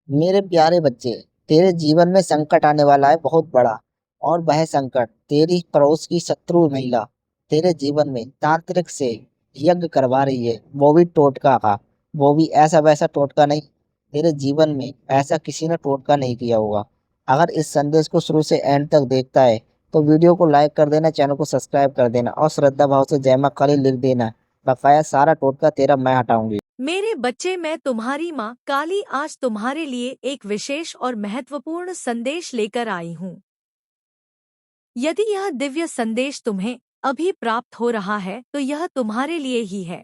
मेरे प्यारे बच्चे, तेरे जीवन में संकट आने वाला है बहुत बड़ा। और वह संकट तेरी पड़ोस की शत्रु महिला तेरे जीवन में तांत्रिक से यज्ञ करवा रही है। वो भी टोटका का। वो भी ऐसा वैसा टोटका नहीं। तेरे जीवन में ऐसा किसी ने टोटका नहीं किया होगा। अगर इस संदेश को शुरू से एंड तक देखता है तो वीडियो को लाइक कर देना, चैनल को सब्सक्राइब कर देना और श्रद्धा भाव से जय मां काली लिख देना। बकाया सारा टोटका तेरा मैं हटाऊंगी। मेरे बच्चे, मैं तुम्हारी माँ काली आज तुम्हारे लिए एक विशेष और महत्वपूर्ण संदेश लेकर आई हूँ। यदि यह दिव्य संदेश तुम्हें अभी प्राप्त हो रहा है तो यह तुम्हारे लिए ही है।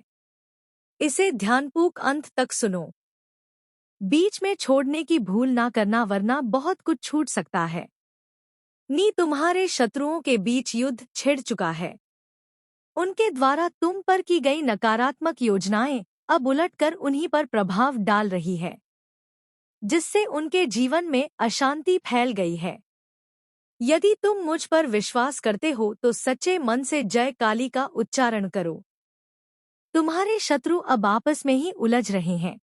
इसे ध्यानपूर्वक अंत तक सुनो। बीच में छोड़ने की भूल ना करना, वरना बहुत कुछ छूट सकता है। तुम्हारे शत्रुओं के बीच युद्ध छिड़ चुका है। उनके द्वारा तुम पर की गई नकारात्मक योजनाएं अब उलटकर उन्हीं पर प्रभाव डाल रही है, जिससे उनके जीवन में अशांति फैल गई है। यदि तुम मुझ पर विश्वास करते हो तो सच्चे मन से जय काली का उच्चारण करो। तुम्हारे शत्रु अब आपस में ही उलझ रहे हैं।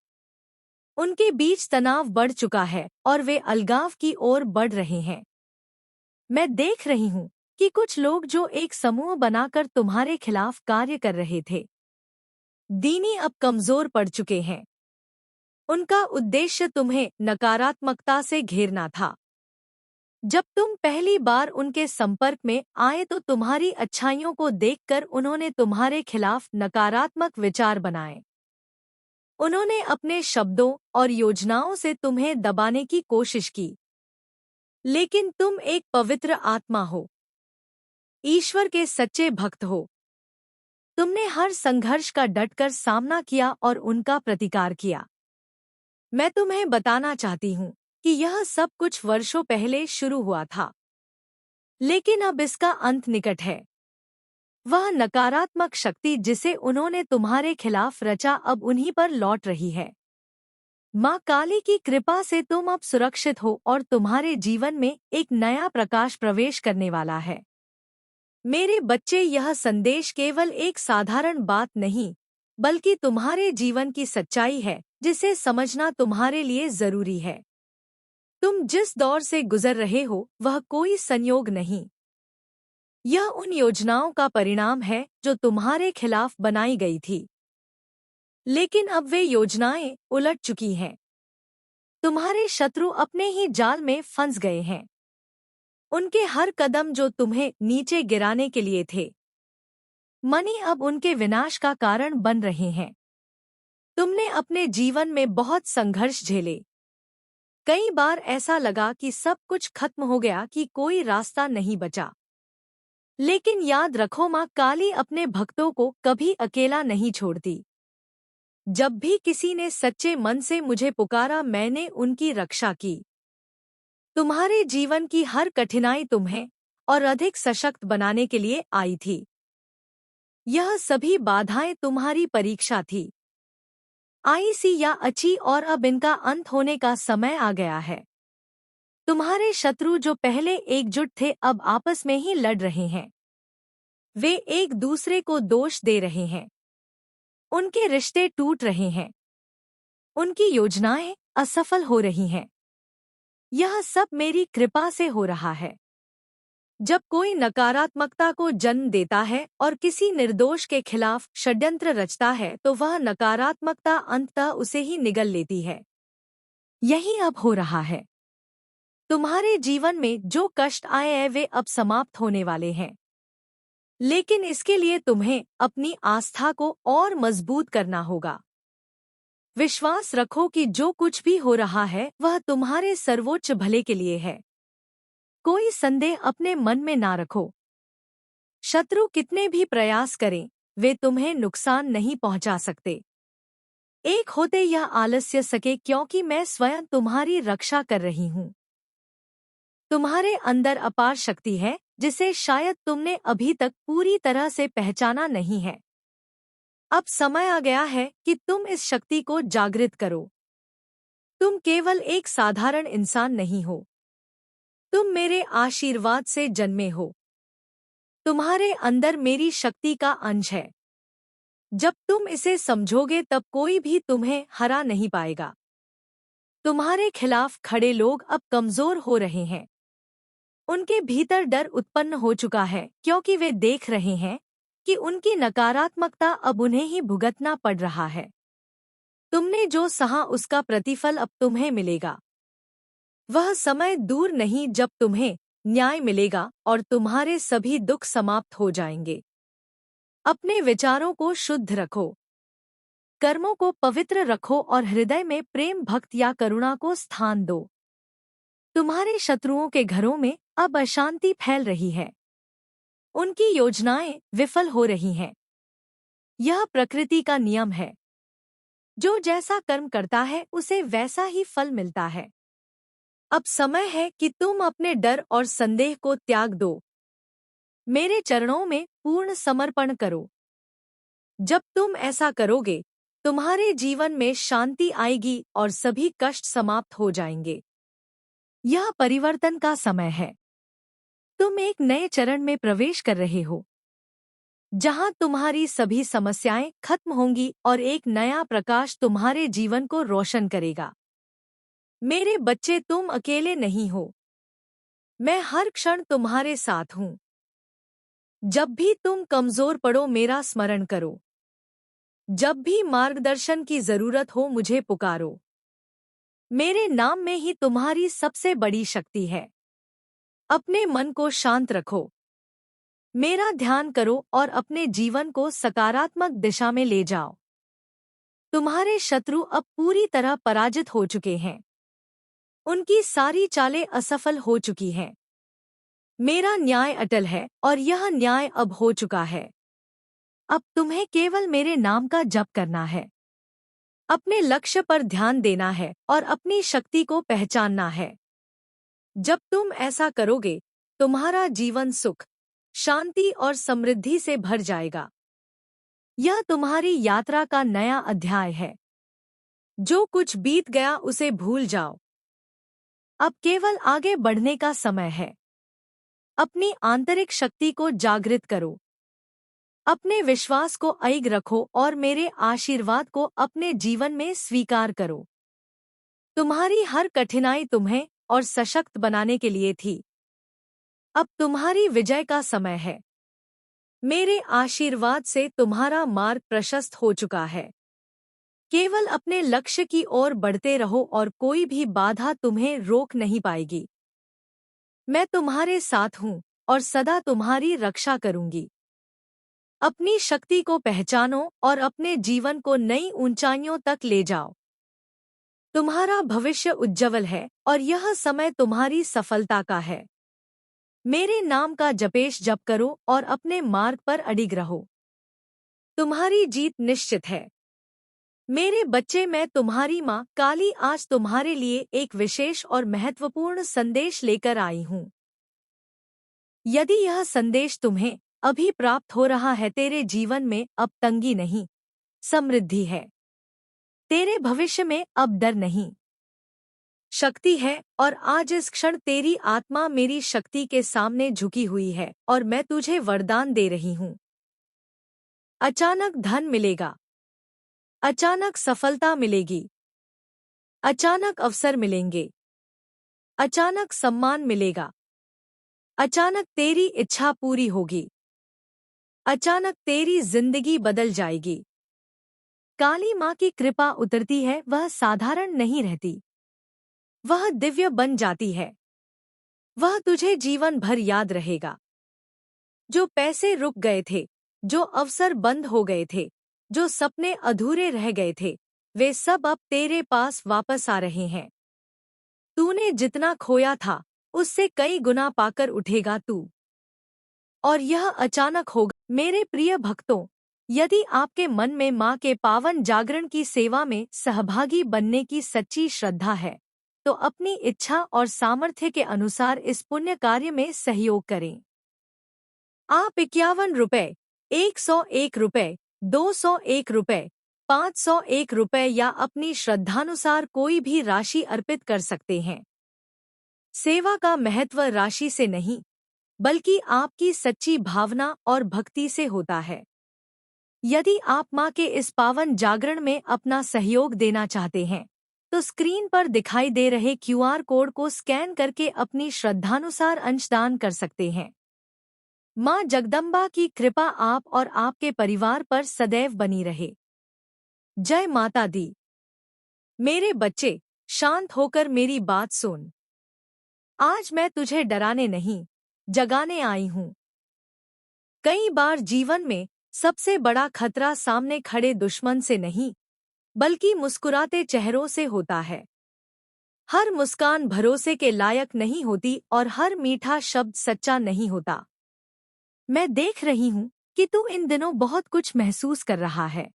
उनके बीच तनाव बढ़ चुका है और वे अलगाव की ओर बढ़ रहे हैं। मैं देख रही हूँ कि कुछ लोग जो एक समूह बनाकर तुम्हारे खिलाफ कार्य कर रहे थे, दीनी अब कमजोर पड़ चुके हैं। उनका उद्देश्य तुम्हें नकारात्मकता से घेरना था। जब तुम पहली बार उनके संपर्क में आए तो तुम्हारी अच्छाइयों को देखकर उन्होंने तुम्हारे खिलाफ नकारात्मक विचार बनाए। उन्होंने अपने शब्दों और योजनाओं से तुम्हें दबाने की कोशिश की। लेकिन तुम एक पवित्र आत्मा हो, ईश्वर के सच्चे भक्त हो। तुमने हर संघर्ष का डटकर सामना किया और उनका प्रतिकार किया। मैं तुम्हें बताना चाहती हूँ कि यह सब कुछ वर्षों पहले शुरू हुआ था, लेकिन अब इसका अंत निकट है। वह नकारात्मक शक्ति जिसे उन्होंने तुम्हारे खिलाफ रचा अब उन्हीं पर लौट रही है। माँ काली की कृपा से तुम अब सुरक्षित हो और तुम्हारे जीवन में एक नया प्रकाश प्रवेश करने वाला है। मेरे बच्चे, यह संदेश केवल एक साधारण बात नहीं, बल्कि तुम्हारे जीवन की सच्चाई है जिसे समझना तुम्हारे लिए जरूरी है। तुम जिस दौर से गुजर रहे हो वह कोई संयोग नहीं। यह उन योजनाओं का परिणाम है जो तुम्हारे खिलाफ बनाई गई थी। लेकिन अब वे योजनाएं उलट चुकी हैं। तुम्हारे शत्रु अपने ही जाल में फंस गए हैं। उनके हर कदम जो तुम्हें नीचे गिराने के लिए थे, अब उनके विनाश का कारण बन रहे हैं। तुमने अपने जीवन में बहुत संघर्ष झेले। कई बार ऐसा लगा कि सब कुछ खत्म हो गया, कि कोई रास्ता नहीं बचा। लेकिन याद रखो, माँ काली अपने भक्तों को कभी अकेला नहीं छोड़ती। जब भी किसी ने सच्चे मन से मुझे पुकारा, मैंने उनकी रक्षा की। तुम्हारे जीवन की हर कठिनाई तुम्हें और अधिक सशक्त बनाने के लिए आई थी। यह सभी बाधाएं तुम्हारी परीक्षा थी, आई सी या अच्छी, और अब इनका अंत होने का समय आ गया है। तुम्हारे शत्रु जो पहले एकजुट थे अब आपस में ही लड़ रहे हैं। वे एक दूसरे को दोष दे रहे हैं। उनके रिश्ते टूट रहे हैं। उनकी योजनाएं असफल हो रही हैं। यह सब मेरी कृपा से हो रहा है। जब कोई नकारात्मकता को जन्म देता है और किसी निर्दोष के खिलाफ षड्यंत्र रचता है तो वह नकारात्मकता अंततः उसे ही निगल लेती है। यही अब हो रहा है। तुम्हारे जीवन में जो कष्ट आए हैं वे अब समाप्त होने वाले हैं। लेकिन इसके लिए तुम्हें अपनी आस्था को और मजबूत करना होगा। विश्वास रखो कि जो कुछ भी हो रहा है वह तुम्हारे सर्वोच्च भले के लिए है। कोई संदेह अपने मन में ना रखो। शत्रु कितने भी प्रयास करें, वे तुम्हें नुकसान नहीं पहुंचा सकते। एक होते यह आलस्य सके, क्योंकि मैं स्वयं तुम्हारी रक्षा कर रही हूँ। तुम्हारे अंदर अपार शक्ति है जिसे शायद तुमने अभी तक पूरी तरह से पहचाना नहीं है। अब समय आ गया है कि तुम इस शक्ति को जागृत करो। तुम केवल एक साधारण इंसान नहीं हो। तुम मेरे आशीर्वाद से जन्मे हो। तुम्हारे अंदर मेरी शक्ति का अंश है। जब तुम इसे समझोगे तब कोई भी तुम्हें हरा नहीं पाएगा। तुम्हारे खिलाफ खड़े लोग अब कमजोर हो रहे हैं। उनके भीतर डर उत्पन्न हो चुका है क्योंकि वे देख रहे हैं कि उनकी नकारात्मकता अब उन्हें ही भुगतना पड़ रहा है। तुमने जो सहा उसका प्रतिफल अब तुम्हें मिलेगा। वह समय दूर नहीं जब तुम्हें न्याय मिलेगा और तुम्हारे सभी दुख समाप्त हो जाएंगे। अपने विचारों को शुद्ध रखो, कर्मों को पवित्र रखो और हृदय में प्रेम, भक्त या करुणा को स्थान दो। तुम्हारे शत्रुओं के घरों में अब अशांति फैल रही है। उनकी योजनाएं विफल हो रही हैं। यह प्रकृति का नियम है। जो जैसा कर्म करता है उसे वैसा ही फल मिलता है। अब समय है कि तुम अपने डर और संदेह को त्याग दो। मेरे चरणों में पूर्ण समर्पण करो। जब तुम ऐसा करोगे, तुम्हारे जीवन में शांति आएगी और सभी कष्ट समाप्त हो जाएंगे। यह परिवर्तन का समय है। तुम एक नए चरण में प्रवेश कर रहे हो, जहां तुम्हारी सभी समस्याएं खत्म होंगी और एक नया प्रकाश तुम्हारे जीवन को रोशन करेगा। मेरे बच्चे, तुम अकेले नहीं हो। मैं हर क्षण तुम्हारे साथ हूं। जब भी तुम कमजोर पड़ो, मेरा स्मरण करो। जब भी मार्गदर्शन की जरूरत हो, मुझे पुकारो। मेरे नाम में ही तुम्हारी सबसे बड़ी शक्ति है। अपने मन को शांत रखो, मेरा ध्यान करो और अपने जीवन को सकारात्मक दिशा में ले जाओ। तुम्हारे शत्रु अब पूरी तरह पराजित हो चुके हैं। उनकी सारी चालें असफल हो चुकी हैं। मेरा न्याय अटल है और यह न्याय अब हो चुका है। अब तुम्हें केवल मेरे नाम का जप करना है, अपने लक्ष्य पर ध्यान देना है और अपनी शक्ति को पहचानना है। जब तुम ऐसा करोगे, तुम्हारा जीवन सुख, शांति और समृद्धि से भर जाएगा। यह तुम्हारी यात्रा का नया अध्याय है। जो कुछ बीत गया उसे भूल जाओ। अब केवल आगे बढ़ने का समय है। अपनी आंतरिक शक्ति को जागृत करो, अपने विश्वास को अडिग रखो और मेरे आशीर्वाद को अपने जीवन में स्वीकार करो। तुम्हारी हर कठिनाई तुम्हें और सशक्त बनाने के लिए थी। अब तुम्हारी विजय का समय है। मेरे आशीर्वाद से तुम्हारा मार्ग प्रशस्त हो चुका है। केवल अपने लक्ष्य की ओर बढ़ते रहो और कोई भी बाधा तुम्हें रोक नहीं पाएगी। मैं तुम्हारे साथ हूँ और सदा तुम्हारी रक्षा करूंगी। अपनी शक्ति को पहचानो और अपने जीवन को नई ऊंचाइयों तक ले जाओ। तुम्हारा भविष्य उज्जवल है और यह समय तुम्हारी सफलता का है। मेरे नाम का जप करो और अपने मार्ग पर अडिग रहो। तुम्हारी जीत निश्चित है। मेरे बच्चे, मैं तुम्हारी माँ काली आज तुम्हारे लिए एक विशेष और महत्वपूर्ण संदेश लेकर आई हूँ। यदि यह संदेश तुम्हें अभी प्राप्त हो रहा है, तेरे जीवन में अब तंगी नहीं, समृद्धि है। तेरे भविष्य में अब डर नहीं, शक्ति है। और आज इस क्षण तेरी आत्मा मेरी शक्ति के सामने झुकी हुई है और मैं तुझे वरदान दे रही हूँ। अचानक धन मिलेगा, अचानक सफलता मिलेगी, अचानक अवसर मिलेंगे, अचानक सम्मान मिलेगा, अचानक तेरी इच्छा पूरी होगी, अचानक तेरी जिंदगी बदल जाएगी। काली माँ की कृपा उतरती है, वह साधारण नहीं रहती, वह दिव्य बन जाती है। वह तुझे जीवन भर याद रहेगा। जो पैसे रुक गए थे, जो अवसर बंद हो गए थे, जो सपने अधूरे रह गए थे, वे सब अब तेरे पास वापस आ रहे हैं। तूने जितना खोया था उससे कई गुना पाकर उठेगा तू। और यह अचानक होगा। मेरे प्रिय भक्तों, यदि आपके मन में माँ के पावन जागरण की सेवा में सहभागी बनने की सच्ची श्रद्धा है, तो अपनी इच्छा और सामर्थ्य के अनुसार इस पुण्य कार्य में सहयोग करें। आप 51 रुपए, 101 रुपए, 201 रुपए, 501 रुपए या अपनी श्रद्धानुसार कोई भी राशि अर्पित कर सकते हैं। सेवा का महत्व राशि से नहीं, बल्कि आपकी सच्ची भावना और भक्ति से होता है। यदि आप माँ के इस पावन जागरण में अपना सहयोग देना चाहते हैं, तो स्क्रीन पर दिखाई दे रहे क्यूआर कोड को स्कैन करके अपनी श्रद्धानुसार अंशदान कर सकते हैं। माँ जगदम्बा की कृपा आप और आपके परिवार पर सदैव बनी रहे। जय माता दी। मेरे बच्चे, शांत होकर मेरी बात सुन। आज मैं तुझे डराने नहीं, जगाने आई हूँ। कई बार जीवन में सबसे बड़ा खतरा सामने खड़े दुश्मन से नहीं, बल्कि मुस्कुराते चेहरों से होता है। हर मुस्कान भरोसे के लायक नहीं होती और हर मीठा शब्द सच्चा नहीं होता। मैं देख रही हूँ कि तू इन दिनों बहुत कुछ महसूस कर रहा है।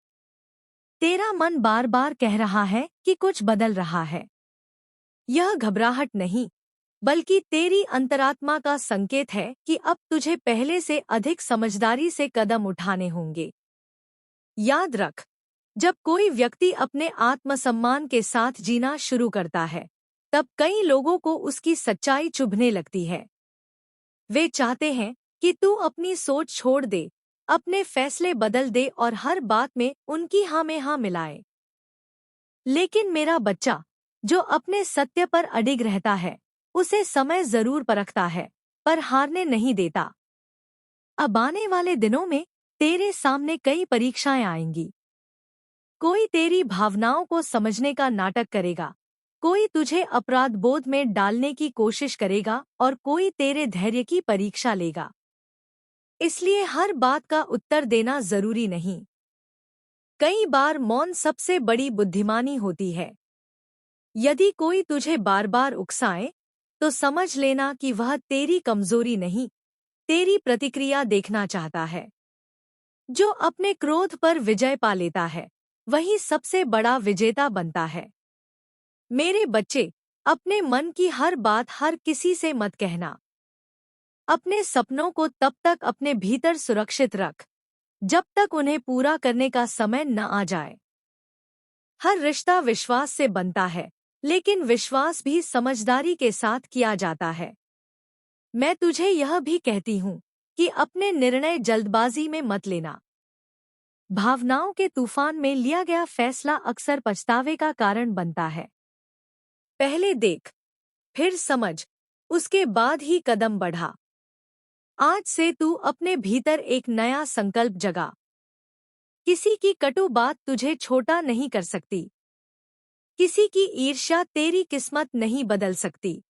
तेरा मन बार बार कह रहा है कि कुछ बदल रहा है। यह घबराहट नहीं, बल्कि तेरी अंतरात्मा का संकेत है कि अब तुझे पहले से अधिक समझदारी से कदम उठाने होंगे। याद रख, जब कोई व्यक्ति अपने आत्मसम्मान के साथ जीना शुरू करता है, तब कई लोगों को उसकी सच्चाई चुभने लगती है। वे चाहते हैं कि तू अपनी सोच छोड़ दे, अपने फैसले बदल दे और हर बात में उनकी हाँ में हाँ मिलाए। लेकिन मेरा बच्चा, जो अपने सत्य पर अडिग रहता है, उसे समय जरूर परखता है, पर हारने नहीं देता। अब आने वाले दिनों में तेरे सामने कई परीक्षाएं आएंगी। कोई तेरी भावनाओं को समझने का नाटक करेगा, कोई तुझे अपराध बोध में डालने की कोशिश करेगा और कोई तेरे धैर्य की परीक्षा लेगा। इसलिए हर बात का उत्तर देना जरूरी नहीं। कई बार मौन सबसे बड़ी बुद्धिमानी होती है। यदि कोई तुझे बार बार उकसाए, तो समझ लेना कि वह तेरी कमजोरी नहीं, तेरी प्रतिक्रिया देखना चाहता है। जो अपने क्रोध पर विजय पा लेता है, वही सबसे बड़ा विजेता बनता है। मेरे बच्चे, अपने मन की हर बात हर किसी से मत कहना। अपने सपनों को तब तक अपने भीतर सुरक्षित रख, जब तक उन्हें पूरा करने का समय न आ जाए। हर रिश्ता विश्वास से बनता है, लेकिन विश्वास भी समझदारी के साथ किया जाता है। मैं तुझे यह भी कहती हूँ कि अपने निर्णय जल्दबाजी में मत लेना। भावनाओं के तूफान में लिया गया फैसला अक्सर पछतावे का कारण बनता है। पहले देख, फिर समझ, उसके बाद ही कदम बढ़ा। आज से तू अपने भीतर एक नया संकल्प जगा। किसी की कटु बात तुझे छोटा नहीं कर सकती। किसी की ईर्ष्या तेरी किस्मत नहीं बदल सकती।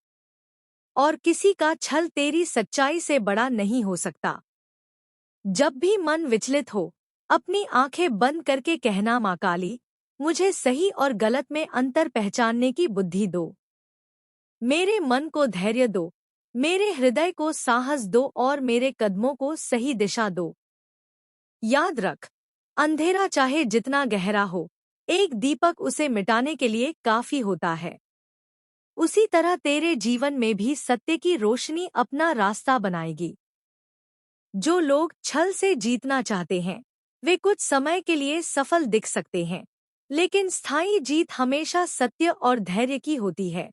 और किसी का छल तेरी सच्चाई से बड़ा नहीं हो सकता। जब भी मन विचलित हो, अपनी आंखें बंद करके कहना, माँ काली, मुझे सही और गलत में अंतर पहचानने की बुद्धि दो। मेरे मन को धैर्य दो, मेरे हृदय को साहस दो और मेरे कदमों को सही दिशा दो। याद रख, अंधेरा चाहे जितना गहरा हो, एक दीपक उसे मिटाने के लिए काफी होता है। उसी तरह तेरे जीवन में भी सत्य की रोशनी अपना रास्ता बनाएगी। जो लोग छल से जीतना चाहते हैं, वे कुछ समय के लिए सफल दिख सकते हैं, लेकिन स्थायी जीत हमेशा सत्य और धैर्य की होती है।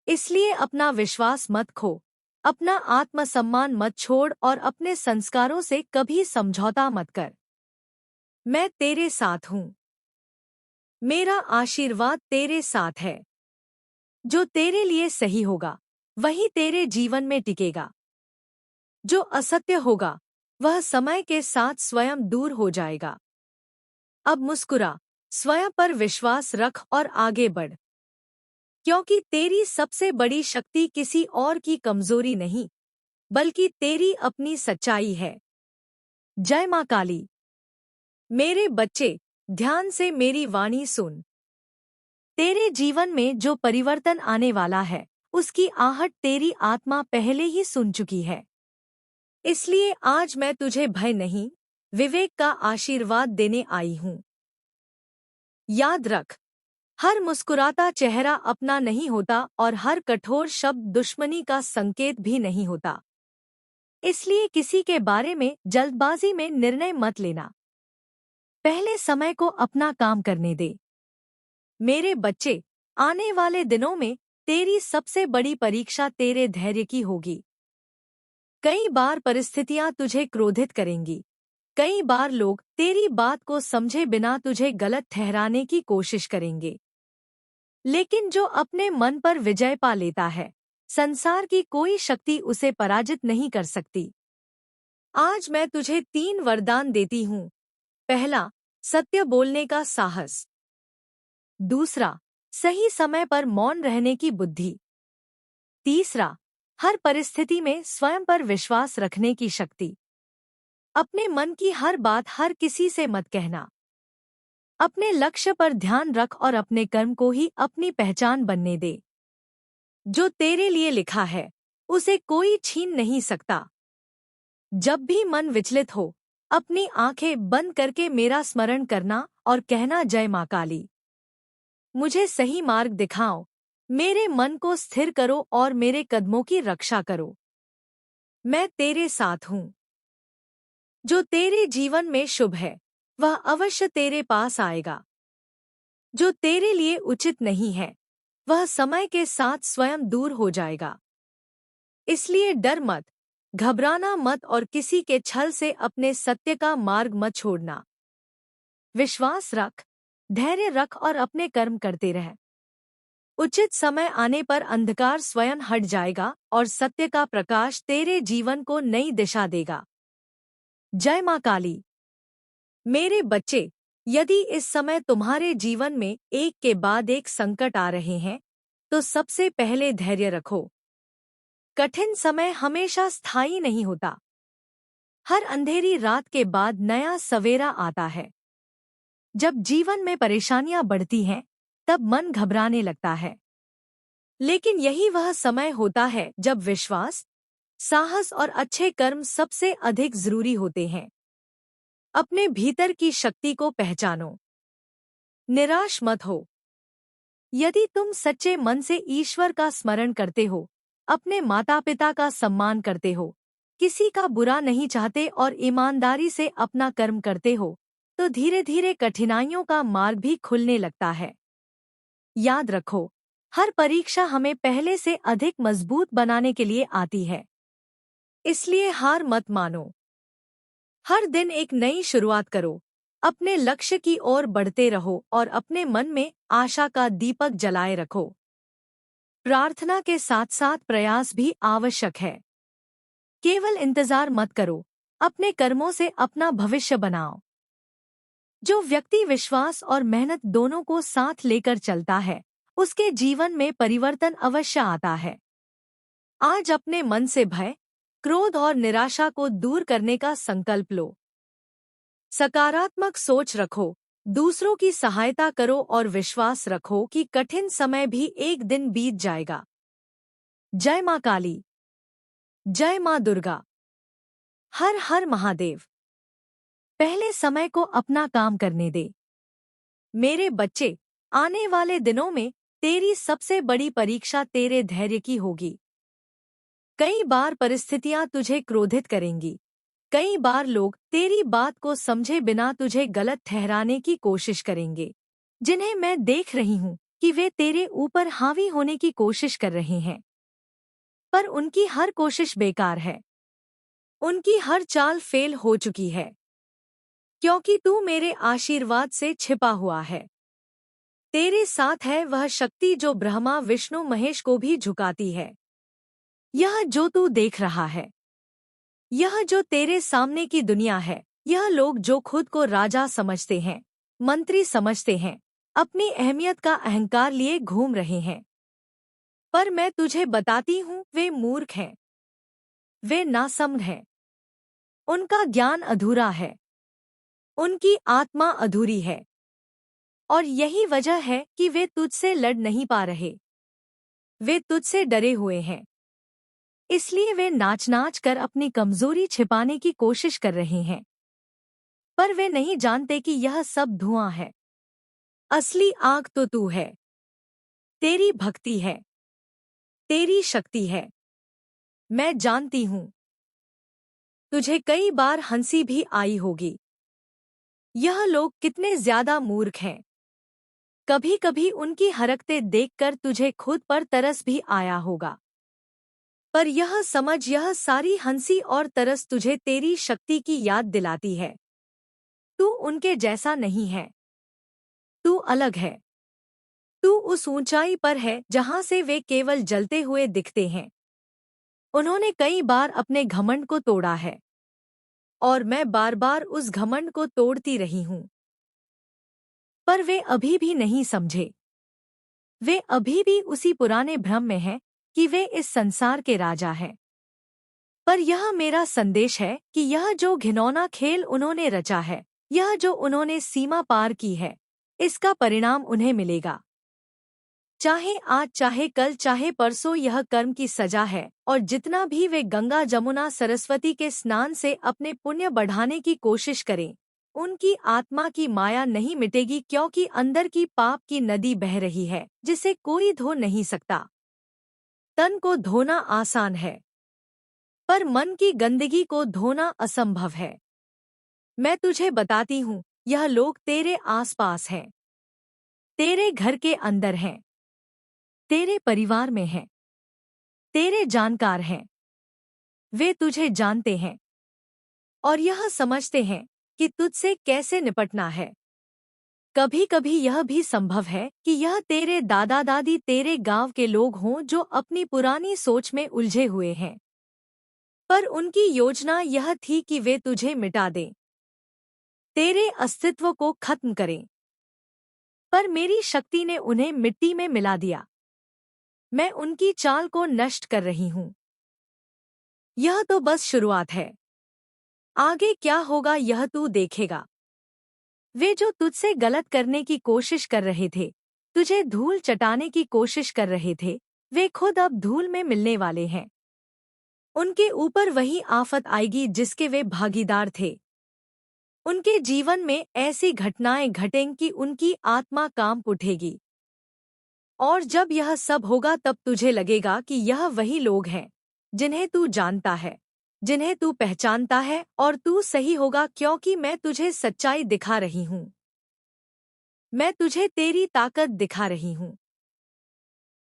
इसलिए अपना विश्वास मत खो, अपना आत्मसम्मान मत छोड़ और अपने संस्कारों से कभी समझौता मत कर। मैं तेरे साथ हूँ। मेरा आशीर्वाद तेरे साथ है। जो तेरे लिए सही होगा, वही तेरे जीवन में टिकेगा। जो असत्य होगा, वह समय के साथ स्वयं दूर हो जाएगा। अब मुस्कुरा, स्वयं पर विश्वास रख और आगे बढ़, क्योंकि तेरी सबसे बड़ी शक्ति किसी और की कमजोरी नहीं, बल्कि तेरी अपनी सच्चाई है। जय माँ काली। मेरे बच्चे, ध्यान से मेरी वाणी सुन। तेरे जीवन में जो परिवर्तन आने वाला है, उसकी आहट तेरी आत्मा पहले ही सुन चुकी है। इसलिए आज मैं तुझे भय नहीं, विवेक का आशीर्वाद देने आई हूँ। याद रख, हर मुस्कुराता चेहरा अपना नहीं होता और हर कठोर शब्द दुश्मनी का संकेत भी नहीं होता। इसलिए किसी के बारे में जल्दबाजी में निर्णय मत लेना। पहले समय को अपना काम करने दे। मेरे बच्चे, आने वाले दिनों में तेरी सबसे बड़ी परीक्षा तेरे धैर्य की होगी। कई बार परिस्थितियां तुझे क्रोधित करेंगी। कई बार लोग तेरी बात को समझे बिना तुझे गलत ठहराने की कोशिश करेंगे। लेकिन जो अपने मन पर विजय पा लेता है, संसार की कोई शक्ति उसे पराजित नहीं कर सकती। आज मैं तुझे 3 वरदान देती हूँ। पहला, सत्य बोलने का साहस। दूसरा, सही समय पर मौन रहने की बुद्धि। तीसरा, हर परिस्थिति में स्वयं पर विश्वास रखने की शक्ति। अपने मन की हर बात हर किसी से मत कहना। अपने लक्ष्य पर ध्यान रख और अपने कर्म को ही अपनी पहचान बनने दे। जो तेरे लिए लिखा है, उसे कोई छीन नहीं सकता। जब भी मन विचलित हो, अपनी आंखें बंद करके मेरा स्मरण करना और कहना, जय मां काली। मुझे सही मार्ग दिखाओ, मेरे मन को स्थिर करो और मेरे कदमों की रक्षा करो। मैं तेरे साथ हूँ। जो तेरे जीवन में शुभ है, वह अवश्य तेरे पास आएगा। जो तेरे लिए उचित नहीं है, वह समय के साथ स्वयं दूर हो जाएगा। इसलिए डर मत, घबराना मत और किसी के छल से अपने सत्य का मार्ग मत छोड़ना। विश्वास रख, धैर्य रख और अपने कर्म करते रह। उचित समय आने पर अंधकार स्वयं हट जाएगा और सत्य का प्रकाश तेरे जीवन को नई दिशा देगा। जय मां काली। मेरे बच्चे, यदि इस समय तुम्हारे जीवन में एक के बाद एक संकट आ रहे हैं, तो सबसे पहले धैर्य रखो। कठिन समय हमेशा स्थायी नहीं होता। हर अंधेरी रात के बाद नया सवेरा आता है। जब जीवन में परेशानियां बढ़ती हैं, तब मन घबराने लगता है। लेकिन यही वह समय होता है जब विश्वास, साहस और अच्छे कर्म सबसे अधिक जरूरी होते हैं। अपने भीतर की शक्ति को पहचानो। निराश मत हो। यदि तुम सच्चे मन से ईश्वर का स्मरण करते हो, अपने माता पिता का सम्मान करते हो, किसी का बुरा नहीं चाहते और ईमानदारी से अपना कर्म करते हो, तो धीरे धीरे कठिनाइयों का मार्ग भी खुलने लगता है। याद रखो, हर परीक्षा हमें पहले से अधिक मजबूत बनाने के लिए आती है। इसलिए हार मत मानो। हर दिन एक नई शुरुआत करो। अपने लक्ष्य की ओर बढ़ते रहो और अपने मन में आशा का दीपक जलाए रखो। प्रार्थना के साथ साथ प्रयास भी आवश्यक है। केवल इंतजार मत करो, अपने कर्मों से अपना भविष्य बनाओ। जो व्यक्ति विश्वास और मेहनत दोनों को साथ लेकर चलता है, उसके जीवन में परिवर्तन अवश्य आता है। आज अपने मन से भय, क्रोध और निराशा को दूर करने का संकल्प लो। सकारात्मक सोच रखो, दूसरों की सहायता करो और विश्वास रखो कि कठिन समय भी एक दिन बीत जाएगा। जय मां काली। जय मां दुर्गा। हर हर महादेव। पहले समय को अपना काम करने दे। मेरे बच्चे, आने वाले दिनों में तेरी सबसे बड़ी परीक्षा तेरे धैर्य की होगी। कई बार परिस्थितियां तुझे क्रोधित करेंगी। कई बार लोग तेरी बात को समझे बिना तुझे गलत ठहराने की कोशिश करेंगे, जिन्हें मैं देख रही हूँ कि वे तेरे ऊपर हावी होने की कोशिश कर रहे हैं। पर उनकी हर कोशिश बेकार है। उनकी हर चाल फेल हो चुकी है, क्योंकि तू मेरे आशीर्वाद से छिपा हुआ है। तेरे साथ है वह शक्ति जो ब्रह्मा विष्णु महेश को भी झुकाती है। यह जो तू देख रहा है, यह जो तेरे सामने की दुनिया है, यह लोग जो खुद को राजा समझते हैं, मंत्री समझते हैं, अपनी अहमियत का अहंकार लिए घूम रहे हैं। पर मैं तुझे बताती हूँ, वे मूर्ख हैं। वे नासमझ हैं। उनका ज्ञान अधूरा है। उनकी आत्मा अधूरी है। और यही वजह है कि वे तुझसे लड़ नहीं पा रहे। वे तुझसे डरे हुए हैं। इसलिए वे नाच नाच कर अपनी कमजोरी छिपाने की कोशिश कर रहे हैं। पर वे नहीं जानते कि यह सब धुआं है। असली आग तो तू है। तेरी भक्ति है। तेरी शक्ति है। मैं जानती हूँ। तुझे कई बार हंसी भी आई होगी। यह लोग कितने ज्यादा मूर्ख हैं। कभी कभी उनकी हरकतें देखकर तुझे खुद पर तरस भी आया होगा। पर यह समझ, यह सारी हंसी और तरस तुझे तेरी शक्ति की याद दिलाती है। तू उनके जैसा नहीं है। तू अलग है। तू उस ऊंचाई पर है जहां से वे केवल जलते हुए दिखते हैं। उन्होंने कई बार अपने घमंड को तोड़ा है और मैं बार बार उस घमंड को तोड़ती रही हूं, पर वे अभी भी नहीं समझे। वे अभी भी उसी पुराने भ्रम में हैं कि वे इस संसार के राजा हैं। पर यह मेरा संदेश है कि यह जो घिनौना खेल उन्होंने रचा है, यह जो उन्होंने सीमा पार की है, इसका परिणाम उन्हें मिलेगा। चाहे आज, चाहे कल, चाहे परसों, यह कर्म की सजा है। और जितना भी वे गंगा, जमुना, सरस्वती के स्नान से अपने पुण्य बढ़ाने की कोशिश करें, उनकी आत्मा की माया नहीं मिटेगी, क्योंकि अंदर की पाप की नदी बह रही है जिसे कोई धो नहीं सकता। तन को धोना आसान है, पर मन की गंदगी को धोना असंभव है। मैं तुझे बताती हूँ, यह लोग तेरे आसपास हैं, तेरे घर के अंदर हैं, तेरे परिवार में हैं, तेरे जानकार हैं। वे तुझे जानते हैं और यह समझते हैं कि तुझसे कैसे निपटना है। कभी कभी यह भी संभव है कि यह तेरे दादा दादी, तेरे गांव के लोग हों जो अपनी पुरानी सोच में उलझे हुए हैं, पर उनकी योजना यह थी कि वे तुझे मिटा दें, तेरे अस्तित्व को खत्म करें। पर मेरी शक्ति ने उन्हें मिट्टी में मिला दिया। मैं उनकी चाल को नष्ट कर रही हूँ। यह तो बस शुरुआत है, आगे क्या होगा यह तू देखेगा। वे जो तुझसे गलत करने की कोशिश कर रहे थे, तुझे धूल चटाने की कोशिश कर रहे थे, वे खुद अब धूल में मिलने वाले हैं। उनके ऊपर वही आफत आएगी जिसके वे भागीदार थे। उनके जीवन में ऐसी घटनाएं घटेंगी कि उनकी आत्मा कांप उठेगी। और जब यह सब होगा तब तुझे लगेगा कि यह वही लोग हैं जिन्हें तू जानता है, जिन्हें तू पहचानता है, और तू सही होगा, क्योंकि मैं तुझे सच्चाई दिखा रही हूँ। मैं तुझे तेरी ताकत दिखा रही हूँ।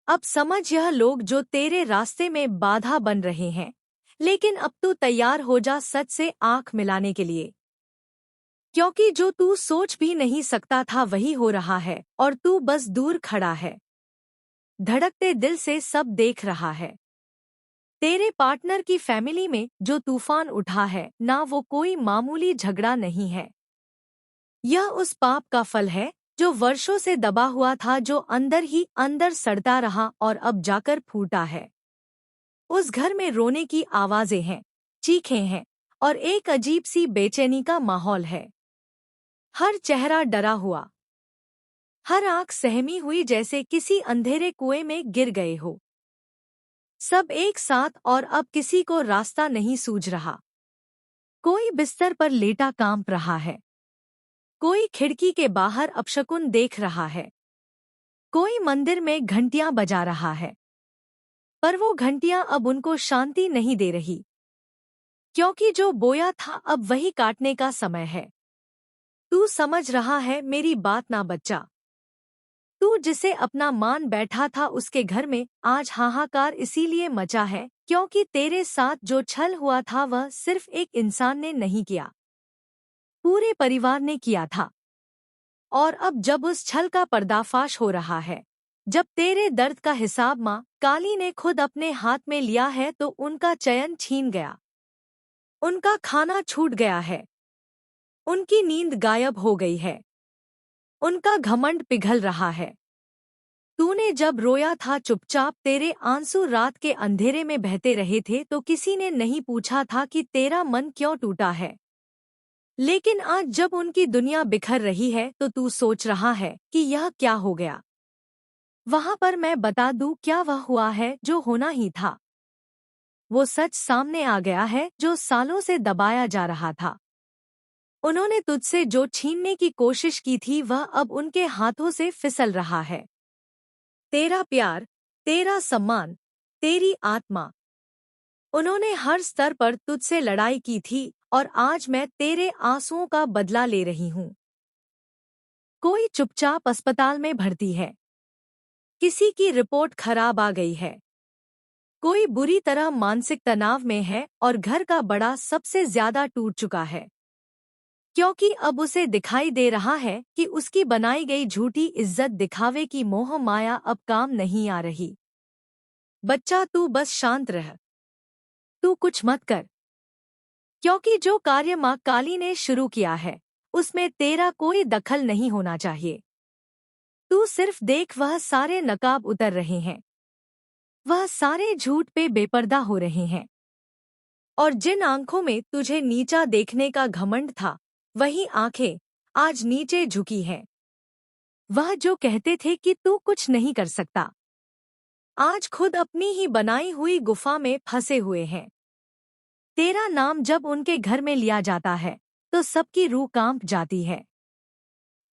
अब समझ, यह लोग जो तेरे रास्ते में बाधा बन रहे हैं, लेकिन अब तू तैयार हो जा सच से आंख मिलाने के लिए, क्योंकि जो तू सोच भी नहीं सकता था वही हो रहा है और तू बस दूर खड़ा है, धड़कते दिल से सब देख रहा है। तेरे पार्टनर की फैमिली में जो तूफान उठा है ना, वो कोई मामूली झगड़ा नहीं है। यह उस पाप का फल है जो वर्षों से दबा हुआ था, जो अंदर ही अंदर सड़ता रहा और अब जाकर फूटा है। उस घर में रोने की आवाजें हैं, चीखें हैं और एक अजीब सी बेचैनी का माहौल है। हर चेहरा डरा हुआ, हर आंख सहमी हुई, जैसे किसी अंधेरे कुएं में गिर गए हो। सब एक साथ और अब किसी को रास्ता नहीं सूझ रहा। कोई बिस्तर पर लेटा कांप रहा है, कोई खिड़की के बाहर अपशकुन देख रहा है, कोई मंदिर में घंटियां बजा रहा है, पर वो घंटियां अब उनको शांति नहीं दे रही, क्योंकि जो बोया था अब वही काटने का समय है। तू समझ रहा है मेरी बात ना बच्चा? तू जिसे अपना मान बैठा था उसके घर में आज हाहाकार इसीलिए मचा है क्योंकि तेरे साथ जो छल हुआ था वह सिर्फ एक इंसान ने नहीं किया, पूरे परिवार ने किया था। और अब जब उस छल का पर्दाफाश हो रहा है, जब तेरे दर्द का हिसाब माँ काली ने खुद अपने हाथ में लिया है, तो उनका चयन छीन गया, उनका खाना छूट गया है, उनकी नींद गायब हो गई है, उनका घमंड पिघल रहा है। तूने जब रोया था चुपचाप, तेरे आंसू रात के अंधेरे में बहते रहे थे, तो किसी ने नहीं पूछा था कि तेरा मन क्यों टूटा है। लेकिन आज जब उनकी दुनिया बिखर रही है तो तू सोच रहा है कि यह क्या हो गया। वहां पर मैं बता दूं क्या वह हुआ है जो होना ही था। वो सच सामने आ गया है जो सालों से दबाया जा रहा था। उन्होंने तुझसे जो छीनने की कोशिश की थी वह अब उनके हाथों से फिसल रहा है। तेरा प्यार, तेरा सम्मान, तेरी आत्मा। उन्होंने हर स्तर पर तुझसे लड़ाई की थी और आज मैं तेरे आंसुओं का बदला ले रही हूँ। कोई चुपचाप अस्पताल में भर्ती है, किसी की रिपोर्ट खराब आ गई है, कोई बुरी तरह मानसिक तनाव में है और घर का बड़ा सबसे ज्यादा टूट चुका है। क्योंकि अब उसे दिखाई दे रहा है कि उसकी बनाई गई झूठी इज्जत दिखावे की मोह माया अब काम नहीं आ रही। बच्चा तू बस शांत रह, तू कुछ मत कर, क्योंकि जो कार्य माँ काली ने शुरू किया है उसमें तेरा कोई दखल नहीं होना चाहिए। तू सिर्फ देख, वह सारे नकाब उतर रहे हैं, वह सारे झूठ पे बेपर्दा हो रहे हैं। और जिन आंखों में तुझे नीचा देखने का घमंड था, वही आंखें आज नीचे झुकी हैं। वह जो कहते थे कि तू कुछ नहीं कर सकता, आज खुद अपनी ही बनाई हुई गुफा में फंसे हुए हैं। तेरा नाम जब उनके घर में लिया जाता है तो सबकी रूह कांप जाती है,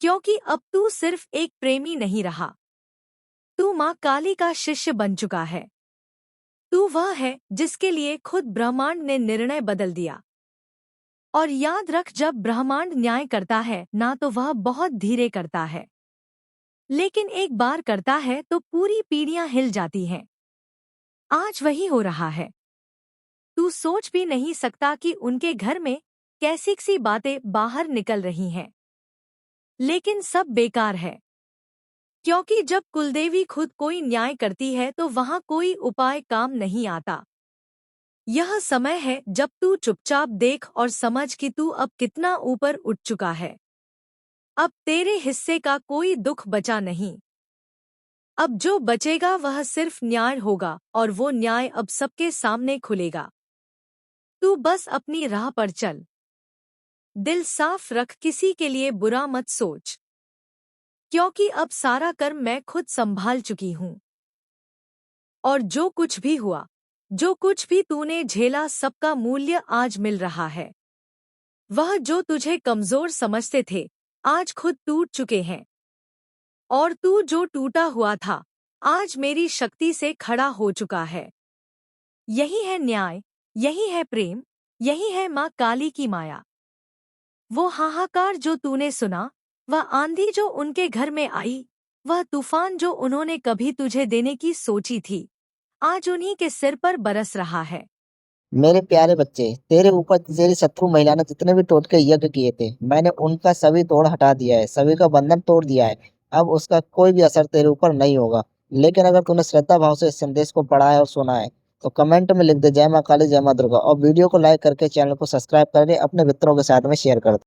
क्योंकि अब तू सिर्फ एक प्रेमी नहीं रहा, तू माँ काली का शिष्य बन चुका है। तू वह है जिसके लिए खुद ब्रह्मांड ने निर्णय बदल दिया। और याद रख, जब ब्रह्मांड न्याय करता है ना तो वह बहुत धीरे करता है, लेकिन एक बार करता है तो पूरी पीढ़ियां हिल जाती हैं। आज वही हो रहा है। तू सोच भी नहीं सकता कि उनके घर में कैसी सी बातें बाहर निकल रही हैं। लेकिन सब बेकार है, क्योंकि जब कुलदेवी खुद कोई न्याय करती है तो वहां कोई उपाय काम नहीं आता। यह समय है जब तू चुपचाप देख और समझ कि तू अब कितना ऊपर उठ चुका है। अब तेरे हिस्से का कोई दुख बचा नहीं। अब जो बचेगा वह सिर्फ न्याय होगा, और वो न्याय अब सबके सामने खुलेगा। तू बस अपनी राह पर चल, दिल साफ रख, किसी के लिए बुरा मत सोच, क्योंकि अब सारा कर्म मैं खुद संभाल चुकी हूँ। और जो कुछ भी हुआ, जो कुछ भी तूने झेला, सबका मूल्य आज मिल रहा है। वह जो तुझे कमजोर समझते थे आज खुद टूट चुके हैं, और तू जो टूटा हुआ था आज मेरी शक्ति से खड़ा हो चुका है। यही है न्याय, यही है प्रेम, यही है माँ काली की माया। वो हाहाकार जो तूने सुना, वह आंधी जो उनके घर में आई, वह तूफान जो उन्होंने कभी तुझे देने की सोची थी, आज उन्हीं के सिर पर बरस रहा है। मेरे प्यारे बच्चे, तेरे ऊपर तेरी शत्रु महिला ने जितने भी टोटके यज्ञ किए थे, मैंने उनका सभी तोड़ हटा दिया है, सभी का बंधन तोड़ दिया है। अब उसका कोई भी असर तेरे ऊपर नहीं होगा। लेकिन अगर तूने श्रद्धा भाव से इस संदेश को पढ़ा है और सुना है, तो कमेंट में लिख दे जय माँ काली, जय माँ दुर्गा, और वीडियो को लाइक करके चैनल को सब्सक्राइब करके अपने मित्रों के साथ में शेयर कर दे।